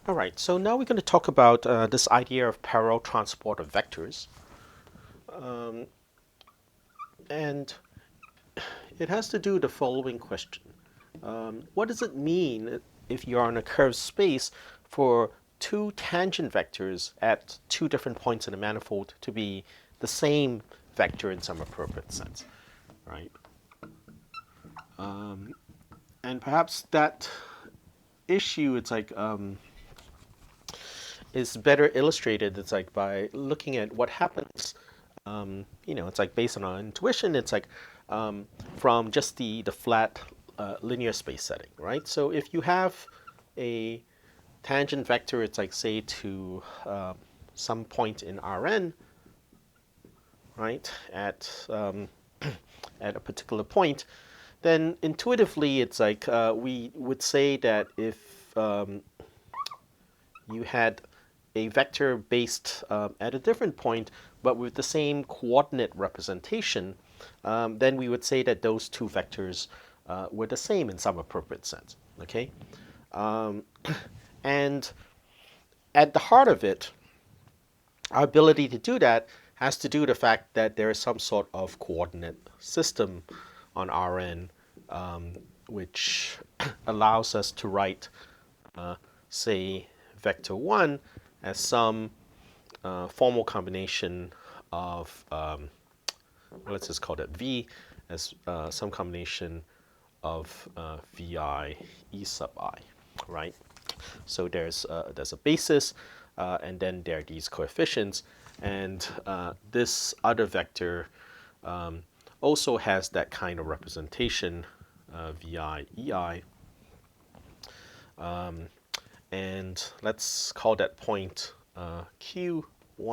All right, so now we're going to talk about this idea of parallel transport of vectors. And it has to do with the following question. What does it mean if you're on a curved space for two tangent vectors at two different points in a manifold to be the same vector in some appropriate sense, right? And perhaps that issue, is better illustrated. It's like by looking at what happens. It's like based on our intuition. It's like from just the flat linear space setting, right? So if you have a tangent vector, it's like say to some point in Rn, right, at a particular point, then intuitively it's like we would say that if you had a vector based at a different point, but with the same coordinate representation, then we would say that those two vectors were the same in some appropriate sense. Okay, and at the heart of it, our ability to do that has to do with the fact that there is some sort of coordinate system on Rn, which allows us to write, say, vector 1 as some formal combination of, let's just call that V, as some combination of Vi E sub I, right? So there's a basis, and then there are these coefficients, and this other vector also has that kind of representation, Vi Ei. And let's call that point Q1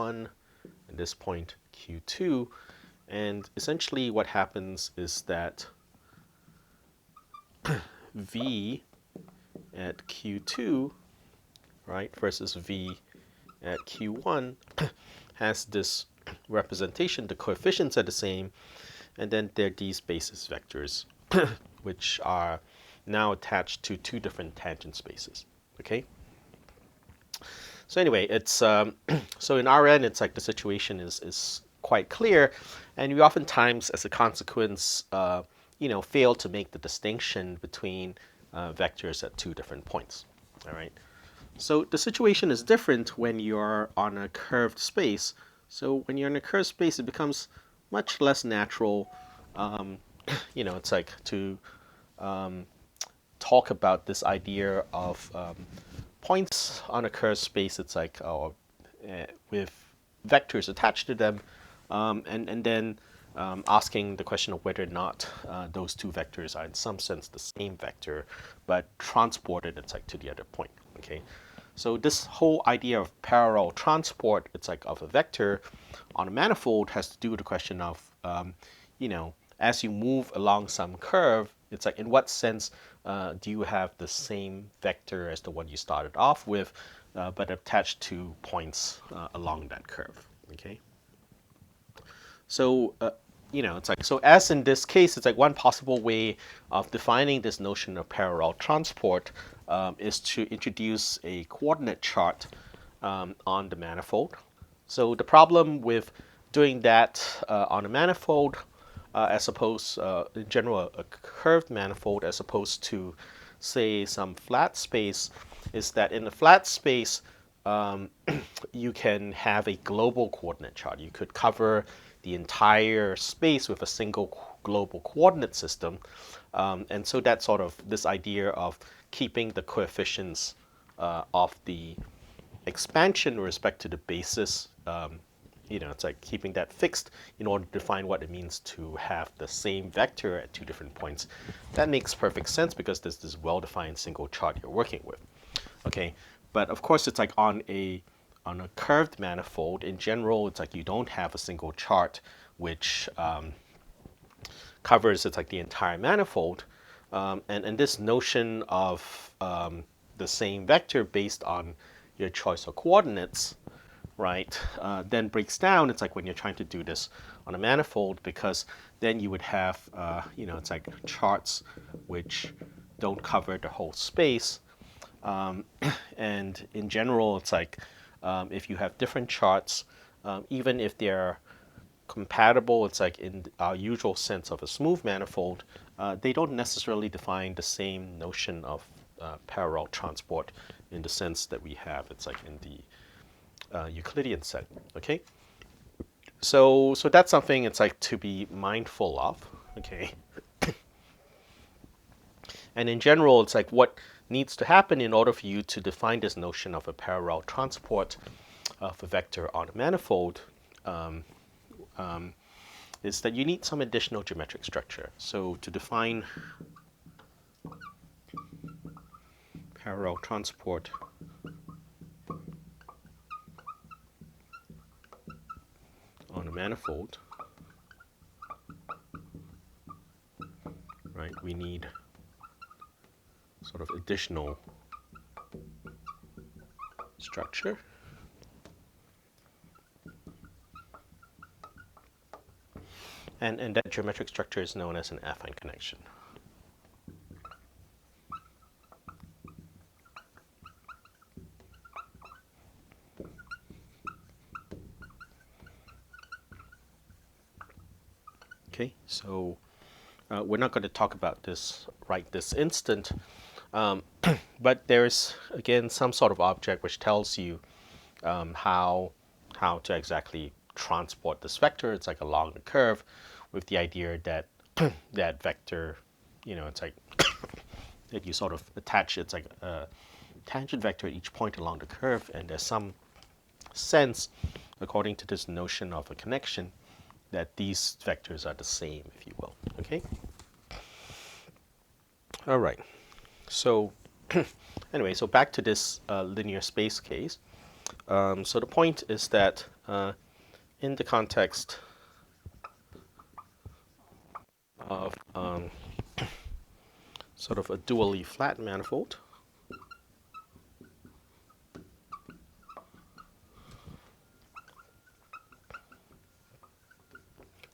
and this point Q2. And essentially what happens is that V at Q2, right, versus V at Q1 has this representation. The coefficients are the same, and then there are these basis vectors, which are now attached to two different tangent spaces. Okay. So anyway, it's so in Rn, it's like the situation is quite clear, and we oftentimes, as a consequence, fail to make the distinction between vectors at two different points. All right. So the situation is different when you're on a curved space. So when you're in a curved space, it becomes much less natural. It's like to talk about this idea of points on a curved space. It's like with vectors attached to them, and then asking the question of whether or not those two vectors are in some sense the same vector, but transported, it's like to the other point. Okay, so this whole idea of parallel transport, it's like of a vector on a manifold, has to do with the question of, as you move along some curve, it's like in what sense do you have the same vector as the one you started off with, but attached to points along that curve. Okay. So it's like, so as in this case, it's like one possible way of defining this notion of parallel transport is to introduce a coordinate chart on the manifold. So the problem with doing that on a manifold, as opposed, in general, a curved manifold, as opposed to, say, some flat space, is that in a flat space, you can have a global coordinate chart. You could cover the entire space with a single global coordinate system. And so that's sort of this idea of keeping the coefficients of the expansion with respect to the basis. It's like keeping that fixed in order to define what it means to have the same vector at two different points. That makes perfect sense because there's this well-defined single chart you're working with. Okay, but of course it's like on a curved manifold, in general, it's like you don't have a single chart which covers, it's like the entire manifold. And this notion of the same vector based on your choice of coordinates, right, then breaks down. It's like when you're trying to do this on a manifold, because then you would have, it's like charts which don't cover the whole space. And in general, it's like if you have different charts, even if they're compatible, it's like in our usual sense of a smooth manifold, they don't necessarily define the same notion of parallel transport in the sense that we have. It's like in the Euclidean set. Okay, so that's something it's like to be mindful of. Okay, and in general, it's like what needs to happen in order for you to define this notion of a parallel transport of a vector on a manifold is that you need some additional geometric structure. So to define parallel transport on a manifold, right, we need sort of additional structure. And that geometric structure is known as an affine connection. Okay, so we're not going to talk about this right this instant, but there's again some sort of object which tells you how to exactly transport this vector. It's like along the curve, with the idea that that vector, it's like that you sort of attach. It's like a tangent vector at each point along the curve, and there's some sense, according to this notion of a connection, that these vectors are the same, if you will. Okay. All right. So anyway, so back to this linear space case. So the point is that in the context of sort of a dually flat manifold,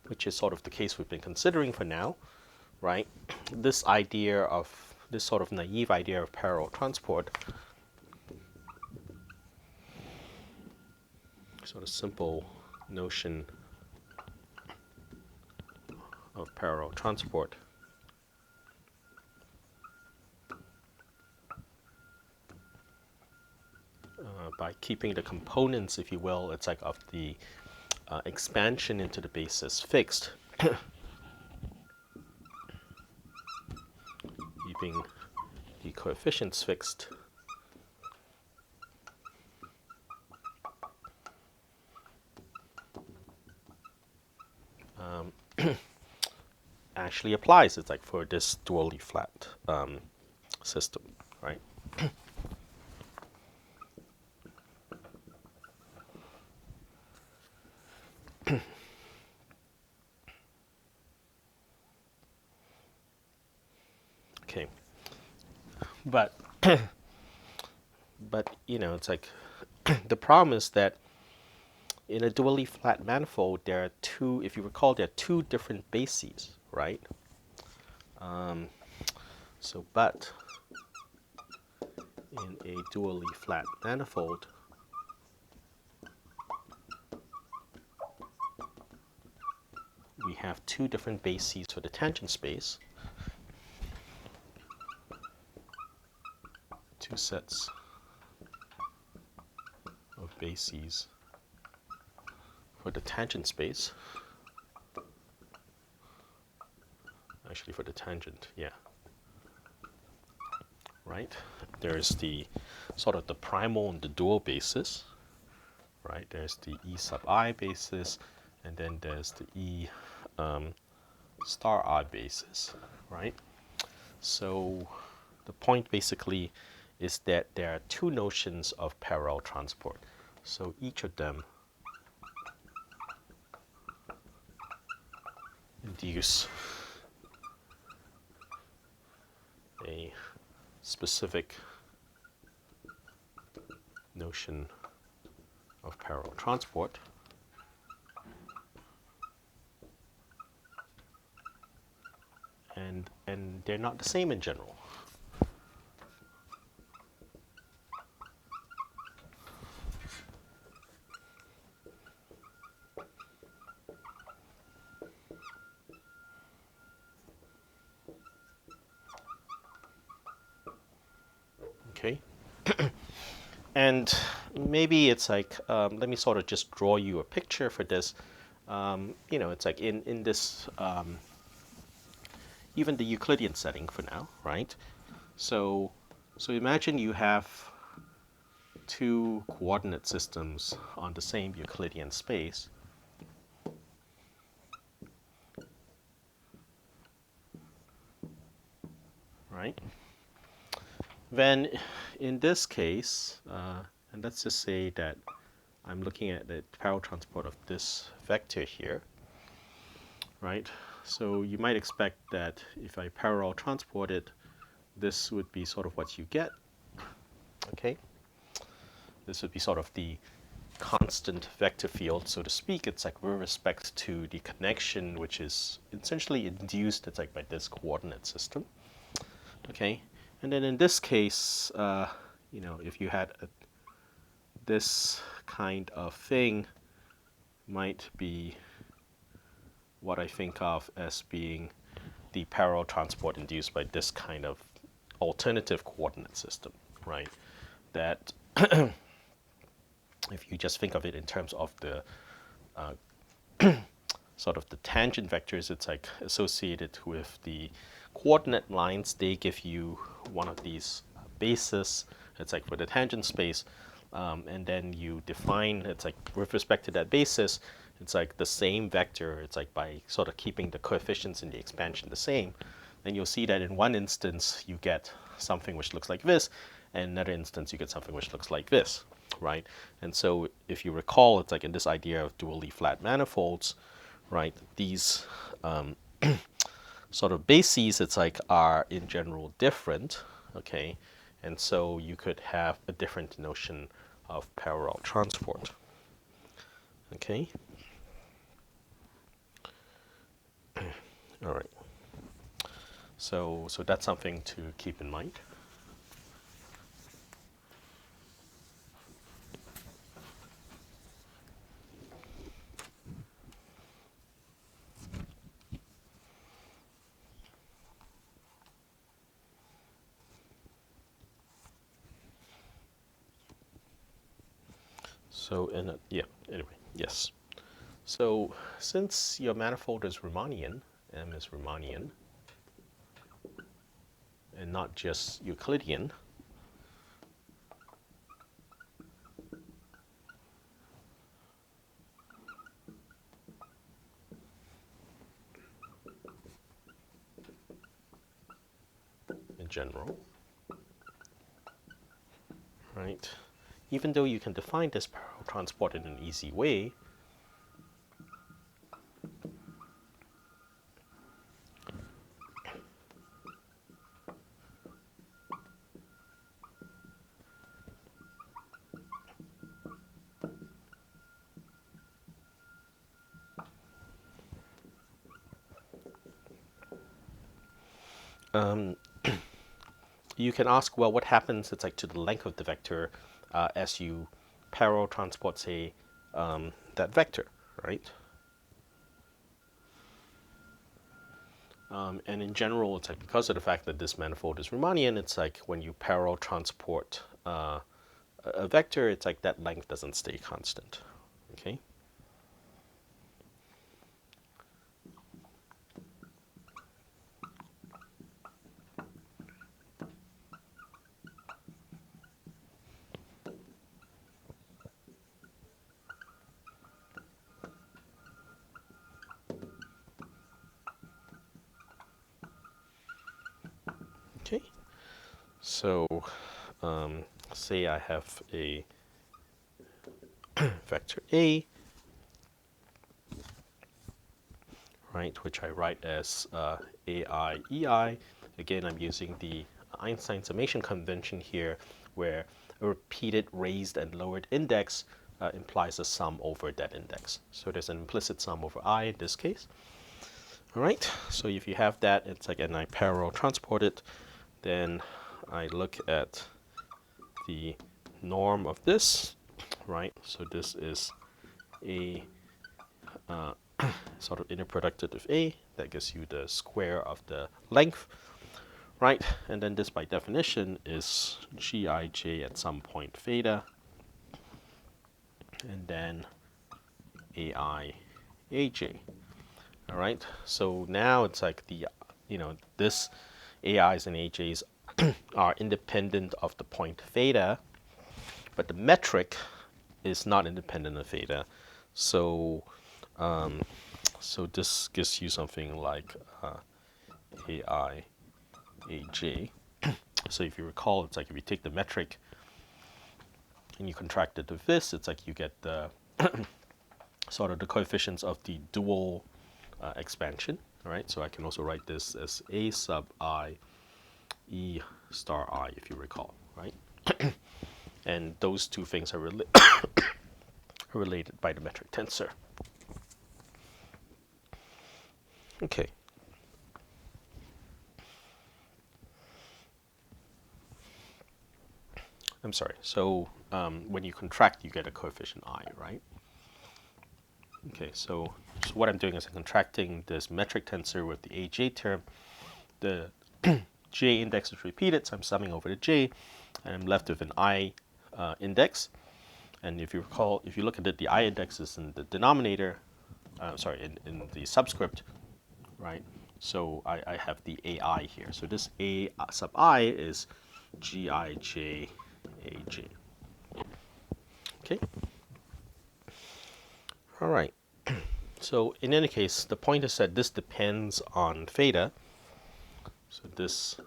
which is sort of the case we've been considering for now, right? This sort of naive idea of parallel transport, sort of simple notion of parallel transport, by keeping the components, if you will, it's like of the expansion into the basis fixed, keeping the coefficients fixed, actually applies. It's like for this dually flat system, right? Okay, but it's like the problem is that in a dually flat manifold, there are two. If you recall, there are two different bases, right? But in a dually flat manifold, we have two different bases for the tangent space, two sets of bases for the tangent space. Actually, for the tangent, yeah. Right? There's the sort of the primal and the dual basis, right? There's the E sub I basis, and then there's the E star I basis, right? So the point basically is that there are two notions of parallel transport. So each of them induce a specific notion of parallel transport. And they're not the same in general. And maybe it's like, let me sort of just draw you a picture for this. It's like in this, even the Euclidean setting for now, right? So, so imagine you have two coordinate systems on the same Euclidean space, right? Then in this case, and let's just say that I'm looking at the parallel transport of this vector here, right? So you might expect that if I parallel transport it, this would be sort of what you get, okay? This would be sort of the constant vector field, so to speak. It's like with respect to the connection, which is essentially induced, it's like by this coordinate system, okay? And then in this case, if you had this kind of thing might be what I think of as being the parallel transport induced by this kind of alternative coordinate system, right? That if you just think of it in terms of the sort of the tangent vectors, it's like associated with the coordinate lines. They give you one of these bases. It's like for the tangent space, and then you define, it's like with respect to that basis, it's like the same vector. It's like by sort of keeping the coefficients in the expansion the same, then you'll see that in one instance you get something which looks like this, and another instance you get something which looks like this, right? And so if you recall, it's like in this idea of dually flat manifolds, right? These sort of bases, it's like are in general different, okay? And so you could have a different notion of parallel transport, okay? All right. So that's something to keep in mind. So anyway, yes. So since your manifold is Riemannian, M is Riemannian, and not just Euclidean, in general, right? Even though you can define this parallel transport in an easy way, you can ask, well, what happens, it's like to the length of the vector as you parallel transport, say, that vector, right? And in general, it's like because of the fact that this manifold is Riemannian, it's like when you parallel transport a vector, it's like that length doesn't stay constant, okay? Okay, so say I have a vector A, right, which I write as AI, EI. Again, I'm using the Einstein summation convention here, where a repeated raised and lowered index implies a sum over that index. So there's an implicit sum over I in this case. All right, so if you have that, it's like, and I parallel transport it, then I look at the norm of this, right? So this is a sort of inner product of A that gives you the square of the length, right? And then this by definition is Gij at some point theta, and then Ai Aj. All right. So now it's like this AIs and AJs are independent of the point theta, but the metric is not independent of theta. So so this gives you something like AI AJ. So if you recall, it's like if you take the metric and you contract it to this, it's like you get the sort of the coefficients of the dual expansion. All right, so I can also write this as A sub I E star I, if you recall, right? And those two things are related by the metric tensor. Okay. I'm sorry. So when you contract, you get a coefficient I, right? Okay, so what I'm doing is I'm contracting this metric tensor with the AJ term. The J index is repeated, so I'm summing over the J, and I'm left with an I index. And if you recall, if you look at it, the I index is in the denominator, in the subscript, right? So I have the AI here. So this A sub I is Gij AJ. Okay. All right. So in any case, the point is that this depends on theta. So this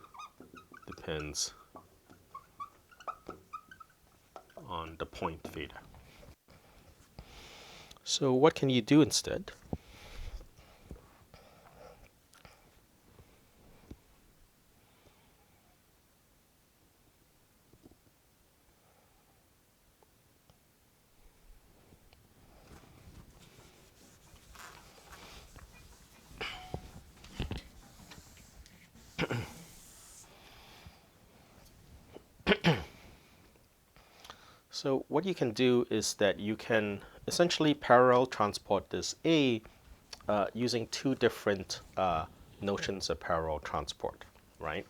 depends on the point theta. So what can you do instead? So what you can do is that you can essentially parallel transport this A using two different notions of parallel transport, right?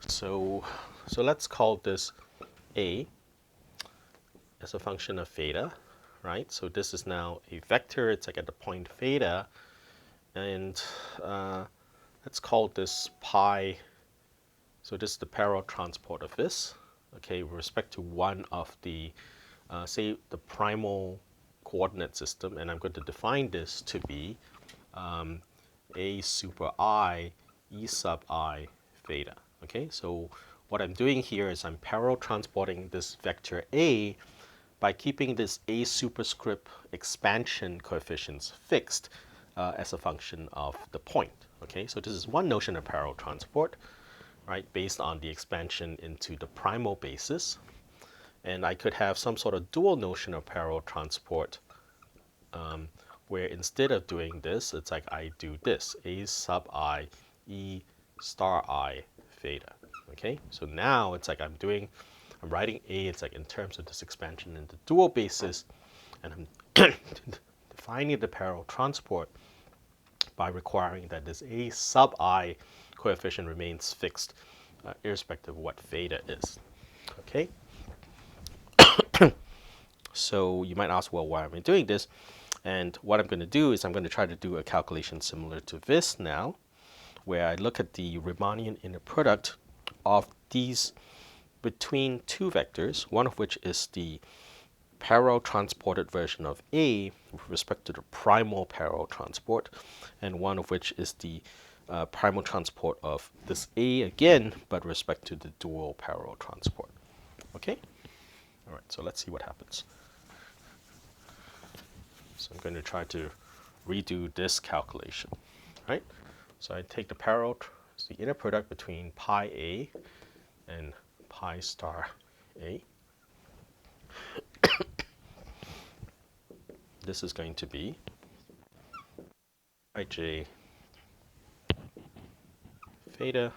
So let's call this A as a function of theta, right? So this is now a vector. It's like at the point theta, and let's call this pi. So this is the parallel transport of this, okay, with respect to one of the, say, the primal coordinate system, and I'm going to define this to be A super I E sub I theta. Okay, so what I'm doing here is I'm parallel transporting this vector A by keeping this A superscript expansion coefficients fixed as a function of the point. Okay, so this is one notion of parallel transport, right, based on the expansion into the primal basis. And I could have some sort of dual notion of parallel transport where instead of doing this, it's like I do this, A sub I E star I theta. Okay, so now it's like I'm writing A, it's like in terms of this expansion into dual basis, and I'm defining the parallel transport by requiring that this A sub I coefficient remains fixed irrespective of what theta is. Okay? So you might ask, well, why am I doing this? And what I'm going to do is I'm going to try to do a calculation similar to this now, where I look at the Riemannian inner product of these between two vectors, one of which is the parallel transported version of A with respect to the primal parallel transport, and one of which is the primal transport of this A again, but with respect to the dual parallel transport. Okay? All right, so let's see what happens. So I'm going to try to redo this calculation, right? So I take the parallel, the inner product between pi A and pi star A. This is going to be Ij theta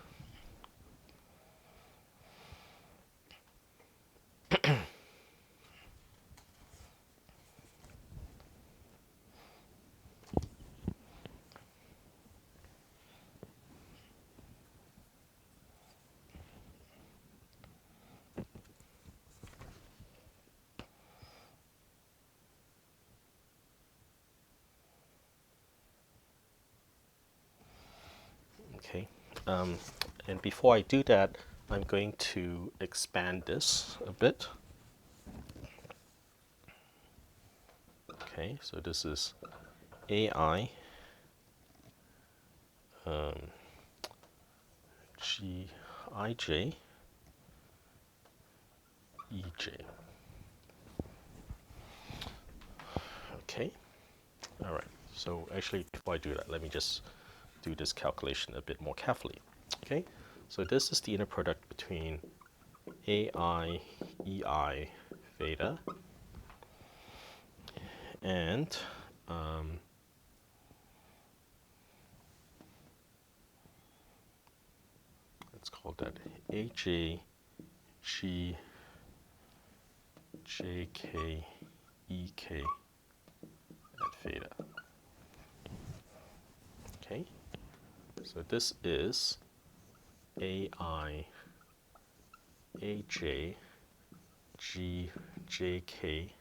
And before I do that, I'm going to expand this a bit. Okay, so this is AI GIJ EJ. Okay, all right. So actually, before I do that, let me just do this calculation a bit more carefully. Okay, so this is the inner product between AI EI theta and let's call that AJ G JK EK at theta. Okay, so this is AI AJ G JK.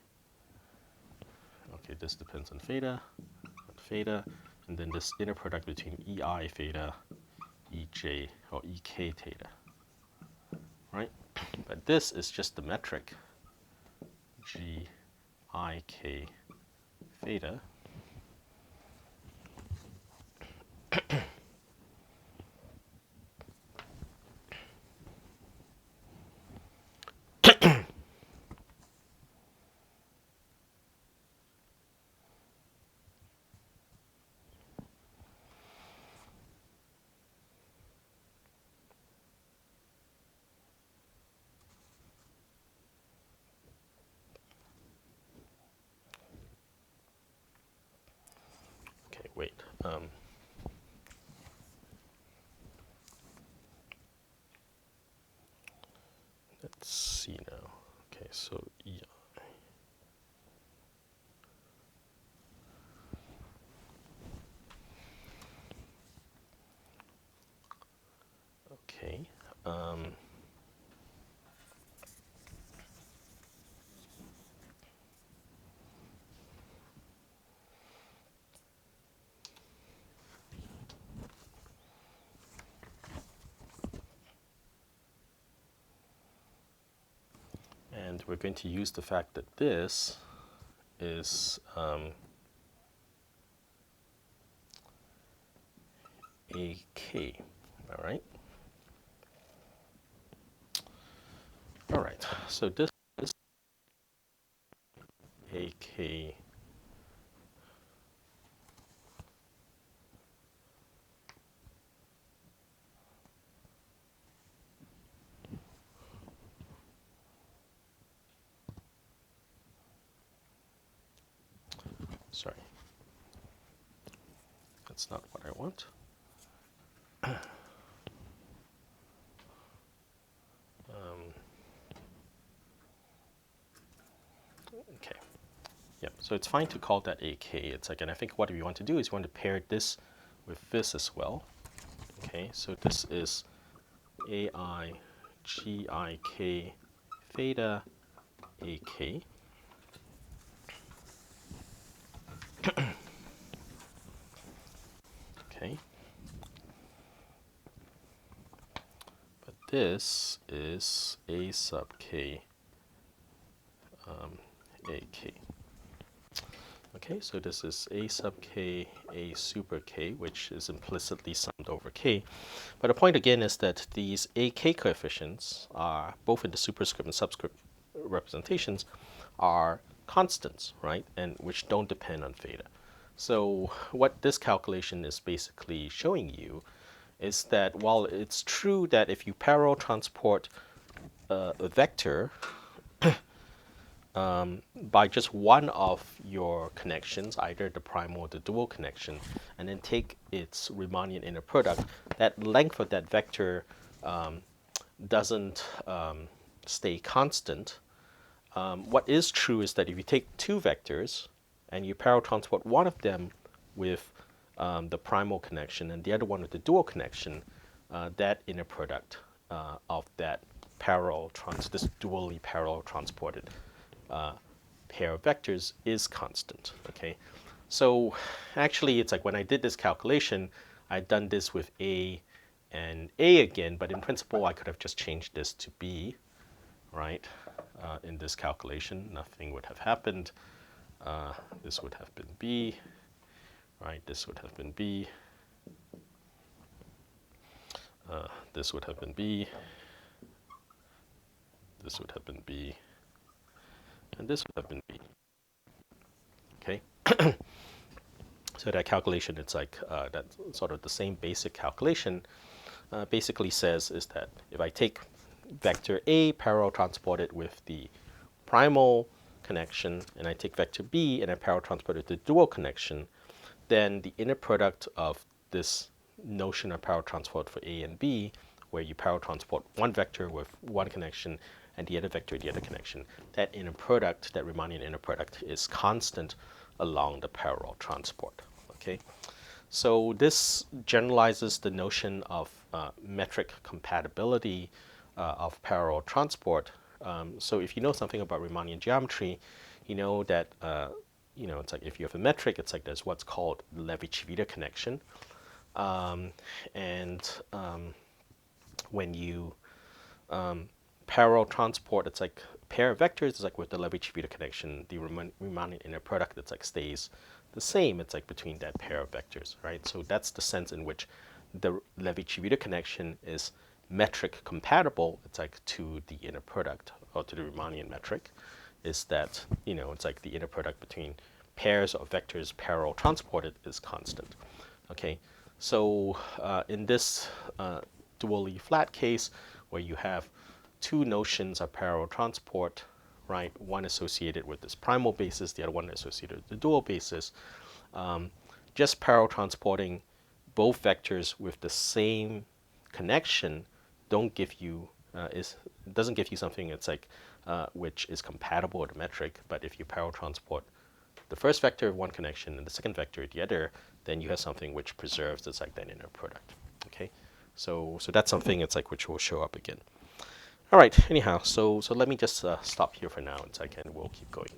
Okay, this depends on theta, and then this inner product between EI theta, EJ or EK theta, right? But this is just the metric GIK theta. Okay, wait. Let's see now. Okay, so EI. Okay. And we're going to use the fact that this is AK. All right. All right. So this is AK. Sorry, that's not what I want. Okay. Yep. So it's fine to call that AK. It's like, and I think what we want to do is we want to pair this with this as well. Okay. So this is AI GIK theta AK. Okay. But this is A sub K AK. Okay, so this is A sub K, A super K, which is implicitly summed over K. But the point again is that these AK coefficients are, both in the superscript and subscript representations, are constants, right? And which don't depend on theta. So what this calculation is basically showing you is that while it's true that if you parallel transport a vector by just one of your connections, either the prime or the dual connection, and then take its Riemannian inner product, that length of that vector doesn't stay constant. What is true is that if you take two vectors and you parallel transport one of them with the primal connection and the other one with the dual connection, that inner product of that this dually parallel transported pair of vectors is constant. Okay, so actually it's like when I did this calculation, I'd done this with A and A again, but in principle, I could have just changed this to B, right? In this calculation, nothing would have happened. This would have been B, right? This would have been B. This would have been B. This would have been B. And this would have been B. Okay? So that calculation, it's like that's sort of the same basic calculation. Basically says is that if I take vector A, parallel transport it with the primal connection, and I take vector B and I parallel transport it with the dual connection, then the inner product of this notion of parallel transport for A and B, where you parallel transport one vector with one connection and the other vector with the other connection, that inner product, that Riemannian inner product, is constant along the parallel transport. Okay, so this generalizes the notion of metric compatibility of parallel transport. So if you know something about Riemannian geometry, you know that it's like if you have a metric, it's like there's what's called the Levi-Civita connection, and when you parallel transport, it's like a pair of vectors. It's like with the Levi-Civita connection, the Riemannian inner product, it's like stays the same. It's like between that pair of vectors, right? So that's the sense in which the Levi-Civita connection is metric compatible. It's like to the inner product or to the Riemannian metric, is that it's like the inner product between pairs of vectors parallel transported is constant. Okay, so in this dually flat case, where you have two notions of parallel transport, right? One associated with this primal basis, the other one associated with the dual basis. Just parallel transporting both vectors with the same connection doesn't give you something that's like which is compatible with the metric. But if you parallel transport the first vector of one connection and the second vector the other, then you have something which preserves this like that inner product. Okay, so that's something it's like which will show up again. All right. Anyhow, so let me just stop here for now, and we'll keep going.